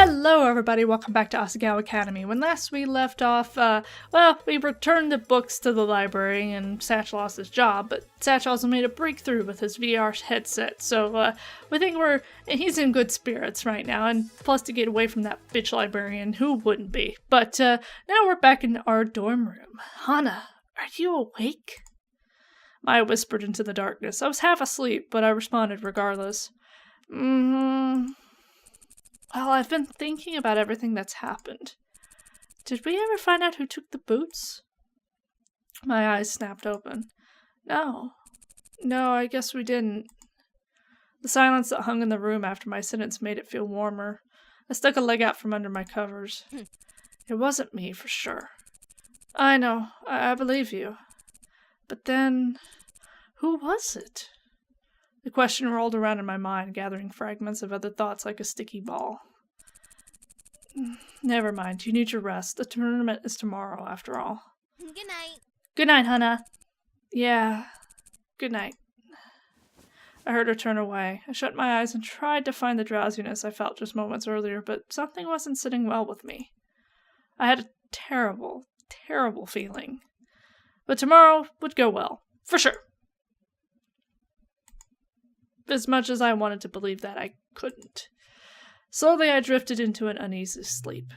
Hello everybody, welcome back to Asagao Academy. When last we left off, we returned the books to the library and Satch lost his job, but Satch also made a breakthrough with his VR headset, so we think he's in good spirits right now, and plus to get away from that bitch librarian, who wouldn't be? But now we're back in our dorm room. Hana, are you awake? I whispered into the darkness. I was half asleep, but I responded regardless. Well, I've been thinking about everything that's happened. Did we ever find out who took the boots? My eyes snapped open. No, I guess we didn't. The silence that hung in the room after my sentence made it feel warmer. I stuck a leg out from under my covers. It wasn't me, for sure. I know, I believe you. But then, who was it? The question rolled around in my mind, gathering fragments of other thoughts like a sticky ball. Never mind, you need your rest. The tournament is tomorrow, after all. Good night. Good night, Hana. Yeah, good night. I heard her turn away. I shut my eyes and tried to find the drowsiness I felt just moments earlier, but something wasn't sitting well with me. I had a terrible, terrible feeling. But tomorrow would go well, for sure. As much as I wanted to believe that, I couldn't. Slowly, I drifted into an uneasy sleep.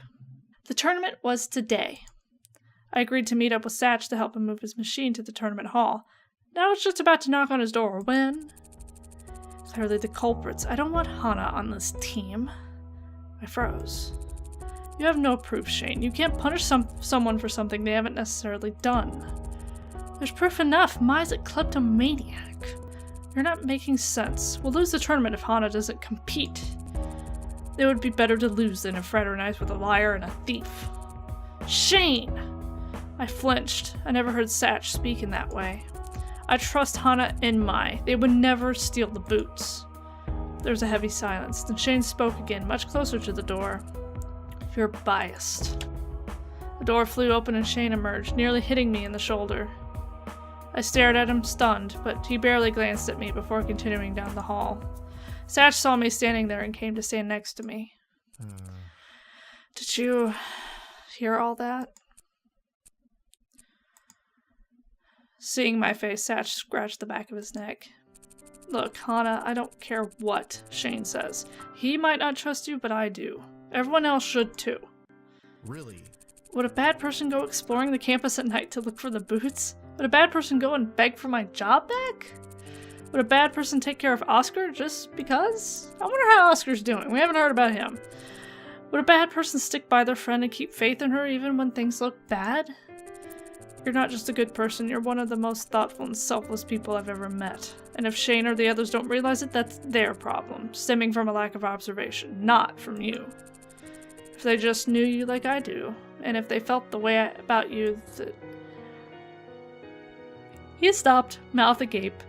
The tournament was today. I agreed to meet up with Satch to help him move his machine to the tournament hall. Now I was just about to knock on his door when... Clearly the culprits. I don't want Hana on this team. I froze. You have no proof, Shane. You can't punish someone for something they haven't necessarily done. There's proof enough. Mai's a kleptomaniac. You're not making sense. We'll lose the tournament if Hana doesn't compete. It would be better to lose than to fraternize with a liar and a thief. Shane! I flinched. I never heard Satch speak in that way. I trust Hana and Mai. They would never steal the boots. There was a heavy silence. Then Shane spoke again, much closer to the door. You're biased. The door flew open and Shane emerged, nearly hitting me in the shoulder. I stared at him, stunned, but he barely glanced at me before continuing down the hall. Satch saw me standing there and came to stand next to me. Did you hear all that? Seeing my face, Satch scratched the back of his neck. Look, Hana, I don't care what Shane says. He might not trust you, but I do. Everyone else should too. Really? Would a bad person go exploring the campus at night to look for the boots? Would a bad person go and beg for my job back? Would a bad person take care of Oscar just because? I wonder how Oscar's doing. We haven't heard about him. Would a bad person stick by their friend and keep faith in her even when things look bad? You're not just a good person, you're one of the most thoughtful and selfless people I've ever met. And if Shane or the others don't realize it, that's their problem, stemming from a lack of observation, not from you. If they just knew you like I do, and if they felt the way about you that... He stopped, mouth agape.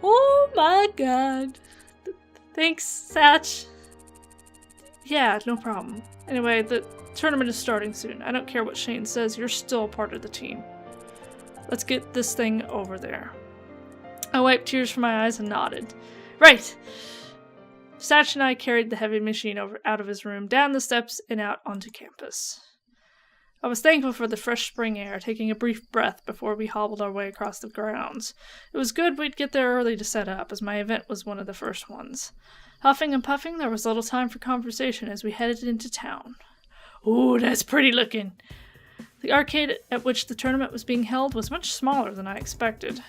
Oh my god. Thanks, Satch. Yeah, no problem. Anyway, the tournament is starting soon. I don't care what Shane says, you're still part of the team. Let's get this thing over there. I wiped tears from my eyes and nodded. Right! Satch and I carried the heavy machine out of his room, down the steps, and out onto campus. I was thankful for the fresh spring air, taking a brief breath before we hobbled our way across the grounds. It was good we'd get there early to set up, as my event was one of the first ones. Huffing and puffing, there was little time for conversation as we headed into town. Ooh, that's pretty looking. The arcade at which the tournament was being held was much smaller than I expected.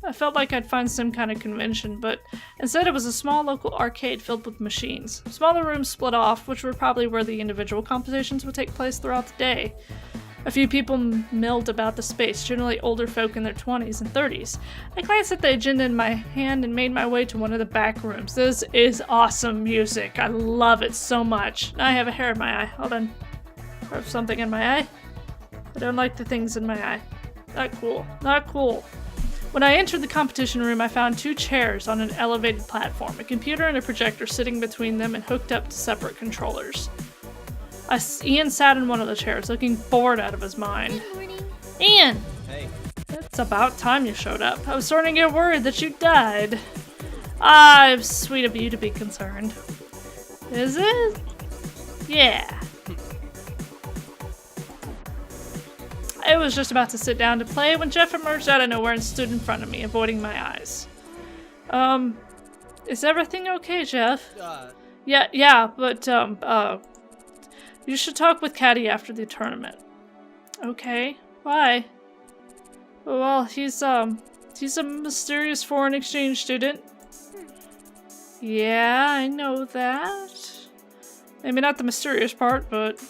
I felt like I'd find some kind of convention, but instead it was a small local arcade filled with machines. Smaller rooms split off, which were probably where the individual competitions would take place throughout the day. A few people milled about the space, generally older folk in their 20s and 30s. I glanced at the agenda in my hand and made my way to one of the back rooms. This is awesome music. I love it so much. Now I have a hair in my eye. Hold on. I have something in my eye. I don't like the things in my eye. Not cool. Not cool. When I entered the competition room, I found 2 chairs on an elevated platform, a computer and a projector sitting between them and hooked up to separate controllers. Ian sat in one of the chairs, looking bored out of his mind. Good morning. Ian! Hey. It's about time you showed up. I was starting to get worried that you died. Ah, it's sweet of you to be concerned. Is it? Yeah. I was just about to sit down to play when Jeff emerged out of nowhere and stood in front of me, avoiding my eyes. Is everything okay, Jeff? Yeah, but, you should talk with Caddy after the tournament. Okay, why? Well, he's a mysterious foreign exchange student. Yeah, I know that. Maybe not the mysterious part, but...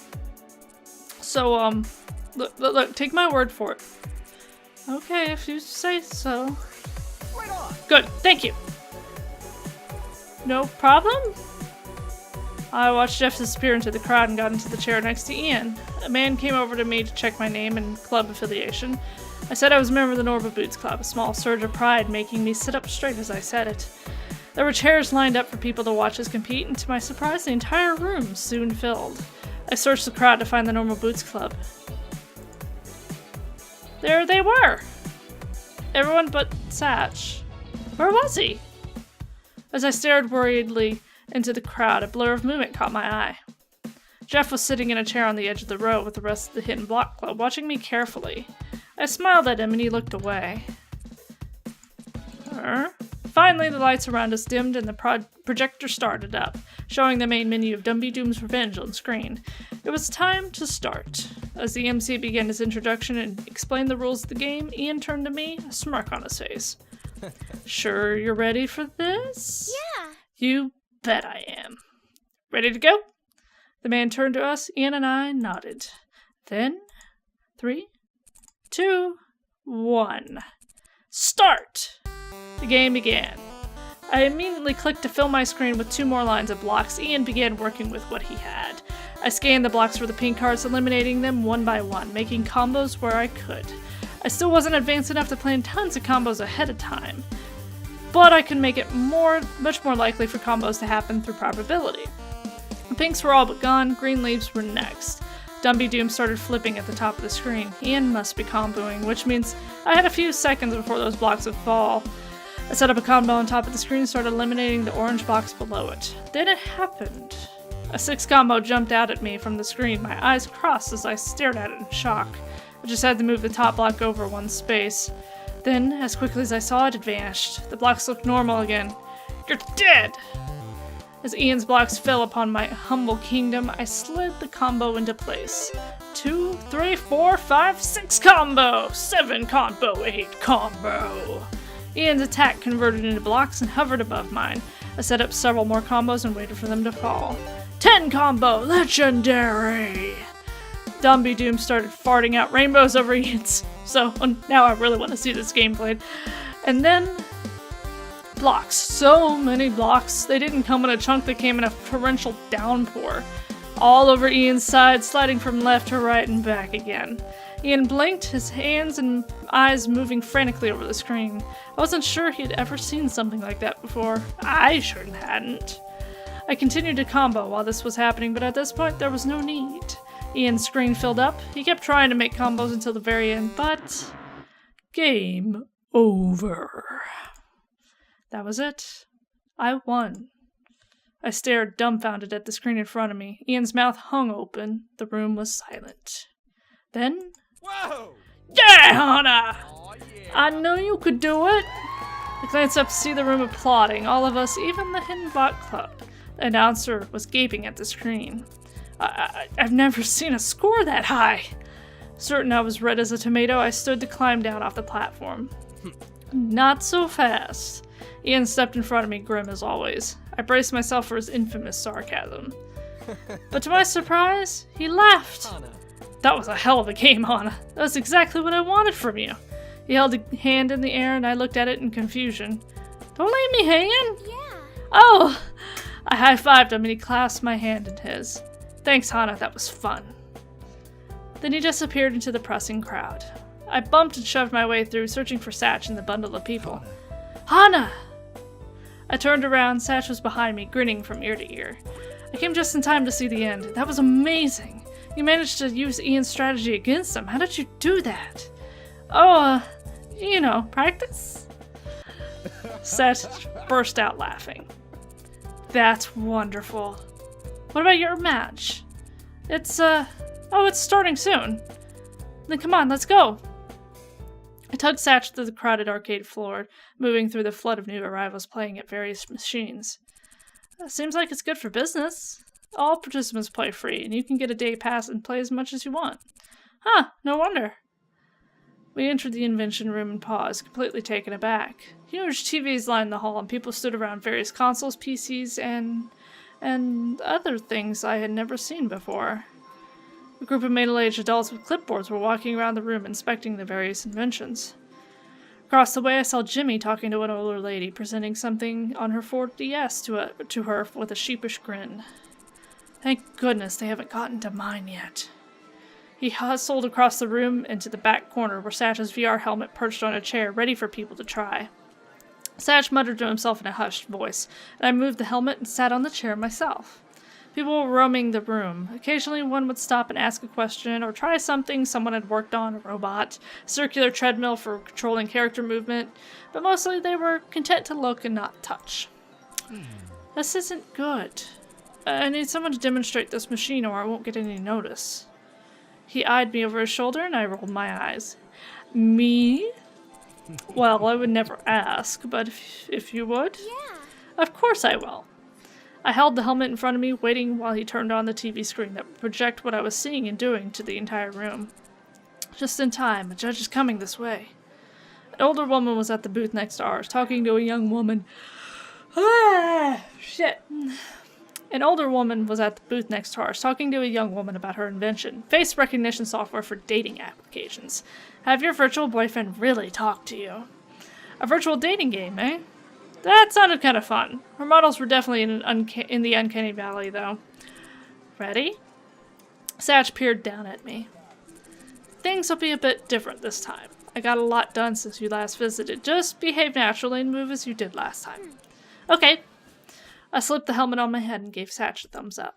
So, look, take my word for it. Okay, if you say so. Right on. Good, thank you. No problem? I watched Jeff disappear into the crowd and got into the chair next to Ian. A man came over to me to check my name and club affiliation. I said I was a member of the Norba Boots Club, a small surge of pride making me sit up straight as I said it. There were chairs lined up for people to watch us compete, and to my surprise, the entire room soon filled. I searched the crowd to find the Norba Boots Club. There they were! Everyone but Satch. Where was he? As I stared worriedly into the crowd, a blur of movement caught my eye. Jeff was sitting in a chair on the edge of the row with the rest of the Hidden Block Club, watching me carefully. I smiled at him and he looked away. Finally, the lights around us dimmed and the projector started up, showing the main menu of Dumby Doom's Revenge on screen. It was time to start. As the MC began his introduction and explained the rules of the game, Ian turned to me, a smirk on his face. Sure you're ready for this? Yeah. You bet I am. Ready to go? The man turned to us, Ian and I nodded. Then, 3, 2, 1. Start! The game began. I immediately clicked to fill my screen with 2 more lines of blocks. Ian began working with what he had. I scanned the blocks for the pink cards, eliminating them one by one, making combos where I could. I still wasn't advanced enough to plan tons of combos ahead of time, but I could make it much more likely for combos to happen through probability. The pinks were all but gone, green leaves were next. Dumby Doom started flipping at the top of the screen. Ian must be comboing, which means I had a few seconds before those blocks would fall. I set up a combo on top of the screen and started eliminating the orange box below it. Then it happened. A 6 combo jumped out at me from the screen. My eyes crossed as I stared at it in shock. I just had to move the top block over 1 space. Then, as quickly as I saw it, it vanished. The blocks looked normal again. You're dead! As Ian's blocks fell upon my humble kingdom, I slid the combo into place. 2, 3, 4, 5, 6 combo! 7 combo, 8 combo! Ian's attack converted into blocks and hovered above mine. I set up several more combos and waited for them to fall. 10 combo, legendary! Dumby Doom started farting out rainbows over Ian's. So now I really want to see this game played. And then blocks. So many blocks. They didn't come in a chunk, they came in a torrential downpour. All over Ian's side, sliding from left to right and back again. Ian blinked, his hands and eyes moving frantically over the screen. I wasn't sure he had ever seen something like that before. I sure hadn't. I continued to combo while this was happening, but at this point there was no need. Ian's screen filled up. He kept trying to make combos until the very end, but game over. That was it. I won. I stared dumbfounded at the screen in front of me. Ian's mouth hung open. The room was silent. Then... Whoa! Yeah, Hana! Oh, yeah. I knew you could do it! I glanced up to see the room applauding, all of us, even the Hidden Block Club. The announcer was gaping at the screen. I've never seen a score that high. Certain I was red as a tomato, I stood to climb down off the platform. Not so fast. Ian stepped in front of me, grim as always. I braced myself for his infamous sarcasm. But to my surprise, he laughed. Hana. That was a hell of a game, Hana. That was exactly what I wanted from you. He held a hand in the air and I looked at it in confusion. Don't leave me hanging! Yeah. Oh! I high-fived him and he clasped my hand in his. Thanks, Hana, that was fun. Then he disappeared into the pressing crowd. I bumped and shoved my way through, searching for Satch in the bundle of people. Hana! I turned around, Satch was behind me, grinning from ear to ear. I came just in time to see the end. That was amazing. You managed to use Ian's strategy against him. How did you do that? Oh, you know, practice? Satch burst out laughing. That's wonderful. What about your match? It's starting soon. Then come on, let's go. I tugged Satch through the crowded arcade floor, moving through the flood of new arrivals playing at various machines. Seems like it's good for business. All participants play free, and you can get a day pass and play as much as you want. Huh, no wonder. We entered the invention room and paused, completely taken aback. Huge TVs lined the hall, and people stood around various consoles, PCs, and other things I had never seen before. A group of middle-aged adults with clipboards were walking around the room inspecting the various inventions. Across the way I saw Jimmy talking to an older lady, presenting something on her 4DS to her with a sheepish grin. Thank goodness they haven't gotten to mine yet. He hustled across the room into the back corner where Satch's VR helmet perched on a chair, ready for people to try. Satch muttered to himself in a hushed voice, and I moved the helmet and sat on the chair myself. People were roaming the room. Occasionally one would stop and ask a question or try something someone had worked on, a robot, a circular treadmill for controlling character movement, but mostly they were content to look and not touch. This isn't good. I need someone to demonstrate this machine or I won't get any notice. He eyed me over his shoulder and I rolled my eyes. Me? Well, I would never ask, but if you would? Yeah. Of course I will. I held the helmet in front of me, waiting while he turned on the TV screen that would project what I was seeing and doing to the entire room. Just in time, a judge is coming this way. An older woman was at the booth next to ours, talking to a young woman. Shit. An older woman was at the booth next to ours, talking to a young woman about her invention, face recognition software for dating applications. Have your virtual boyfriend really talk to you? A virtual dating game, eh? That sounded kind of fun. Her models were definitely in the uncanny valley, though. Ready? Satch peered down at me. Things will be a bit different this time. I got a lot done since you last visited. Just behave naturally and move as you did last time. Okay. I slipped the helmet on my head and gave Satch a thumbs up.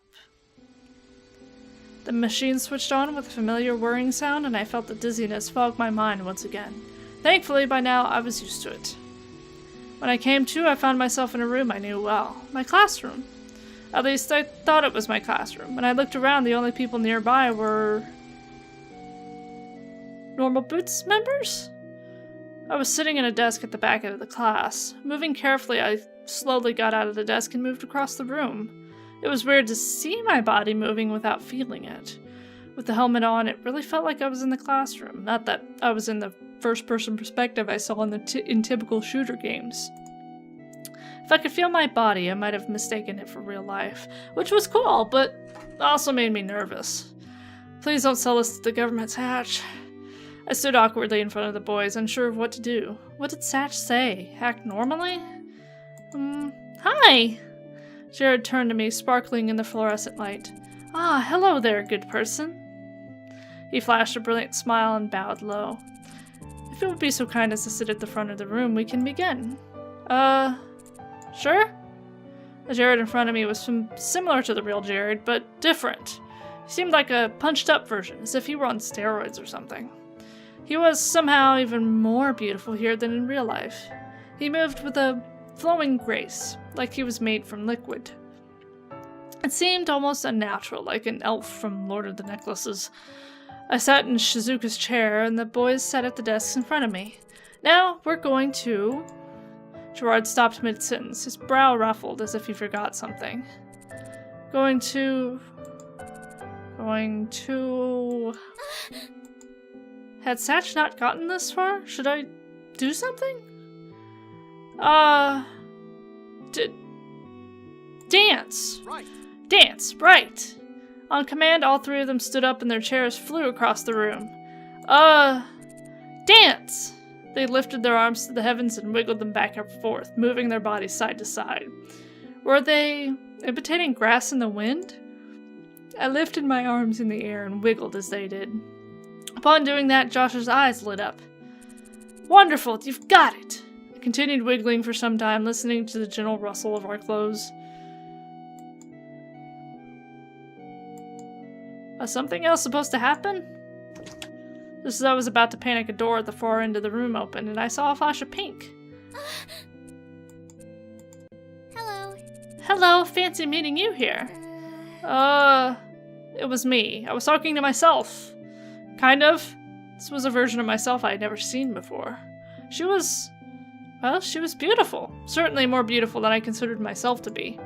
The machine switched on with a familiar whirring sound, and I felt the dizziness fog my mind once again. Thankfully, by now, I was used to it. When I came to, I found myself in a room I knew well. My classroom. At least, I thought it was my classroom. When I looked around, the only people nearby were... Normal Boots members? I was sitting at a desk at the back of the class. Moving carefully, I slowly got out of the desk and moved across the room. It was weird to see my body moving without feeling it. With the helmet on, it really felt like I was in the classroom, not that I was in the first-person perspective I saw in typical shooter games. If I could feel my body, I might have mistaken it for real life, which was cool, but also made me nervous. Please don't sell us to the government's Hatch. I stood awkwardly in front of the boys, unsure of what to do. What did Satch say? Act normally? Hi! Jared turned to me, sparkling in the fluorescent light. Ah, hello there, good person. He flashed a brilliant smile and bowed low. If it would be so kind as to sit at the front of the room, we can begin. Sure? The Jared in front of me was similar to the real Jared, but different. He seemed like a punched-up version, as if he were on steroids or something. He was somehow even more beautiful here than in real life. He moved with a flowing grace, like he was made from liquid. It seemed almost unnatural, like an elf from Lord of the Necklaces. I sat in Shizuka's chair, and the boys sat at the desks in front of me. Now, we're going to... Gerard stopped mid-sentence, his brow ruffled as if he forgot something. Going to... Had Satch not gotten this far? Should I do something? Dance! Right. Dance, right! On command, all three of them stood up and their chairs flew across the room. Dance! They lifted their arms to the heavens and wiggled them back and forth, moving their bodies side to side. Were they imitating grass in the wind? I lifted my arms in the air and wiggled as they did. Upon doing that, Josh's eyes lit up. Wonderful, you've got it! I continued wiggling for some time, listening to the gentle rustle of our clothes. Was something else supposed to happen? Just as I was about to panic, a door at the far end of the room opened, and I saw a flash of pink. Hello. Hello, fancy meeting you here. It was me. I was talking to myself. Kind of. This was a version of myself I had never seen before. She was... well, she was beautiful. Certainly more beautiful than I considered myself to be.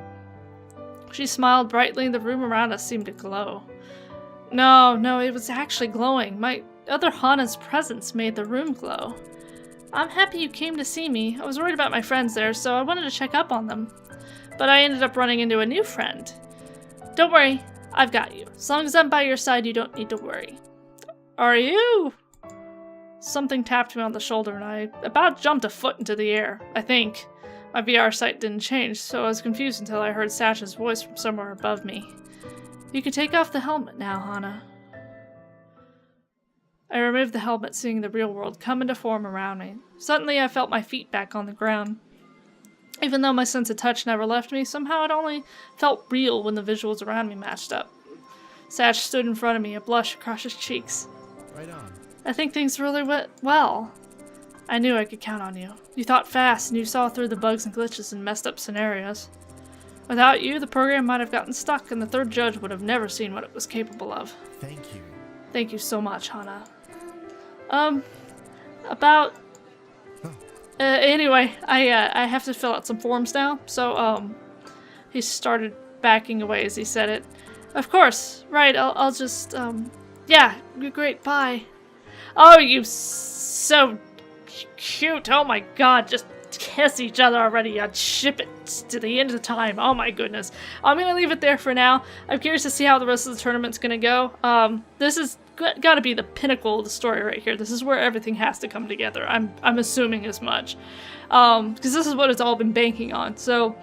She smiled brightly and the room around us seemed to glow. No, it was actually glowing. My other Hana's presence made the room glow. I'm happy you came to see me. I was worried about my friends there, so I wanted to check up on them. But I ended up running into a new friend. Don't worry, I've got you. As long as I'm by your side, you don't need to worry. Are you? Something tapped me on the shoulder and I about jumped a foot into the air, I think. My VR sight didn't change, so I was confused until I heard Sash's voice from somewhere above me. You can take off the helmet now, Hana. I removed the helmet, seeing the real world come into form around me. Suddenly I felt my feet back on the ground. Even though my sense of touch never left me, somehow it only felt real when the visuals around me matched up. Sash stood in front of me, a blush across his cheeks. Right on. I think things really went well. I knew I could count on you. You thought fast and you saw through the bugs and glitches and messed up scenarios. Without you, the program might have gotten stuck and the third judge would have never seen what it was capable of. Thank you. Thank you so much, Hana. Anyway, I have to fill out some forms now, so, he started backing away as he said it. Of course, right, I'll just, yeah, you're great, bye. Oh, you so cute, oh my god, just kiss each other already, I'd ship it to the end of time, oh my goodness. I'm gonna leave it there for now. I'm curious to see how the rest of the tournament's gonna go. This is gotta be the pinnacle of the story right here. This is where everything has to come together. I'm assuming as much. Because this is what it's all been banking on. So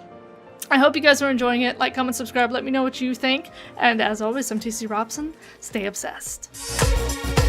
I hope you guys are enjoying it. Like, comment, subscribe, let me know what you think. And as always, I'm TC Robson. Stay obsessed.